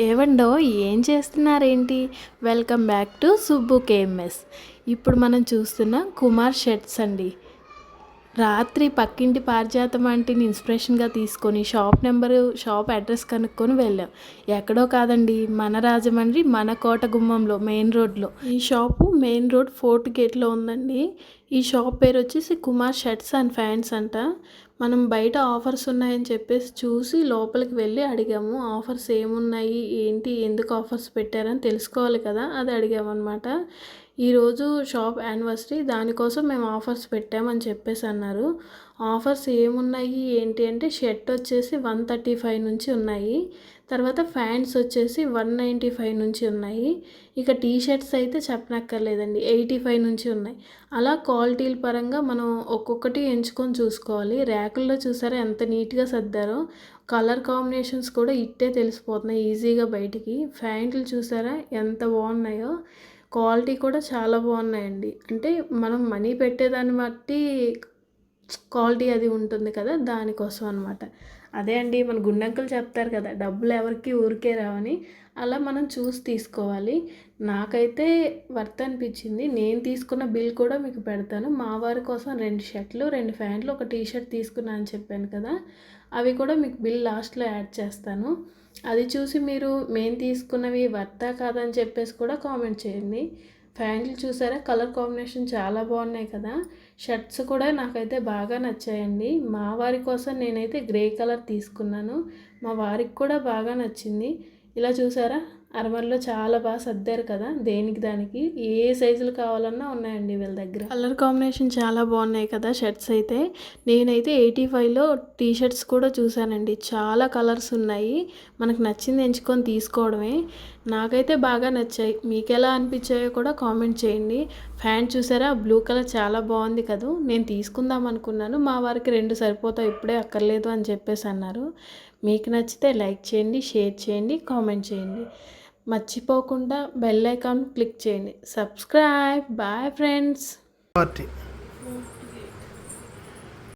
ఏవండో ఏం చేస్తున్నారేంటి? Welcome back to Subbu KMS. ఇప్పుడు మనం చూస్తున్న కుమార్ షర్ట్స్ అండి. రాత్రి పక్కింటి పారిజాతం ఆంటీని ఇన్స్పిరేషన్గా తీసుకొని షాప్ అడ్రస్ కనుక్కొని వెళ్ళాం. ఎక్కడో కాదండి, మన రాజమండ్రి మన కోట గుమ్మంలో మెయిన్ రోడ్లో. ఈ షాపు మెయిన్ రోడ్ ఫోర్త్ గేట్లో ఉందండి. ఈ షాప్ పేరు వచ్చేసి కుమార్ షర్ట్స్ అండ్ ప్యాంట్స్ అంట. మనం బయట ఆఫర్స్ ఉన్నాయని చెప్పేసి చూసి లోపలికి వెళ్ళి అడిగాము. ఆఫర్స్ ఏమున్నాయి ఏంటి, ఎందుకు ఆఫర్స్ పెట్టారని తెలుసుకోవాలి కదా, అది అడిగామన్నమాట. ఈరోజు షాప్ యానివర్సరీ, దానికోసం మేము ఆఫర్స్ పెట్టామని చెప్పేసి అన్నారు. ఆఫర్స్ ఏమున్నాయి ఏంటి అంటే, షర్ట్ వచ్చేసి 135 నుంచి ఉన్నాయి. తర్వాత ఫ్యాంట్స్ వచ్చేసి 195 నుంచి ఉన్నాయి. ఇక టీ షర్ట్స్ అయితే చెప్పనక్కర్లేదండి, 85 నుంచి ఉన్నాయి. అలా క్వాలిటీల పరంగా మనం ఒక్కొక్కటి ఎంచుకొని చూసుకోవాలి. ర్యాకుల్లో చూసారా ఎంత నీట్గా సర్దారో. కలర్ కాంబినేషన్స్ కూడా ఇట్టే తెలిసిపోతున్నాయి ఈజీగా బయటికి. ప్యాంట్లు చూసారా ఎంత బాగున్నాయో. క్వాలిటీ కూడా చాలా బాగున్నాయండి. అంటే మనం మనీ పెట్టేదాన్ని బట్టి క్వాలిటీ అది ఉంటుంది కదా, దానికోసం అనమాట. అదే అండి, మన గుండంకులు చెప్తారు కదా, డబ్బులు ఎవరికి ఊరికే రావని. అలా మనం చూసి తీసుకోవాలి. నాకైతే వర్త్ అనిపించింది. నేను తీసుకున్న బిల్ కూడా మీకు పెడతాను. మా వారి కోసం 2 షర్ట్లు 2 ప్యాంట్లు ఒక టీ షర్ట్ తీసుకున్నాను అని చెప్పాను కదా, అవి కూడా మీకు బిల్ లాస్ట్లో యాడ్ చేస్తాను. అది చూసి మీరు మేము తీసుకున్నవి వర్తా కాదని చెప్పేసి కూడా కామెంట్ చేయండి. ప్యాంట్లు చూసారా, కలర్ కాంబినేషన్ చాలా బాగున్నాయి కదా. షర్ట్స్ కూడా నాకైతే బాగా నచ్చాయండి. మా వారి కోసం నేనైతే గ్రే కలర్ తీసుకున్నాను. మా వారికి కూడా బాగా నచ్చింది. ఇలా చూసారా, అరమర్లో చాలా బాగా సర్దారు కదా, దేనికి దానికి ఏ సైజులు కావాలన్నా ఉన్నాయండి వీళ్ళ దగ్గర. కలర్ కాంబినేషన్ చాలా బాగున్నాయి కదా షర్ట్స్ అయితే. నేనైతే 85లో టీ షర్ట్స్ కూడా చూశానండి. చాలా కలర్స్ ఉన్నాయి. మనకు నచ్చింది ఎంచుకొని తీసుకోవడమే. నాకైతే బాగా నచ్చాయి. మీకు ఎలా అనిపించాయో కూడా కామెంట్ చేయండి. ప్యాంట్ చూసారా, బ్లూ కలర్ చాలా బాగుంది కదా. నేను తీసుకుందాం అనుకున్నాను, మా వారికి 2 సరిపోతాయి, ఇప్పుడే అక్కర్లేదు అని చెప్పేసి అన్నారు. మీకు నచ్చితే లైక్ చేయండి, షేర్ చేయండి, కామెంట్ చేయండి. మర్చిపోకుండా బెల్ ఐకాన్ క్లిక్ చేయండి. సబ్స్క్రైబ్. Bye friends.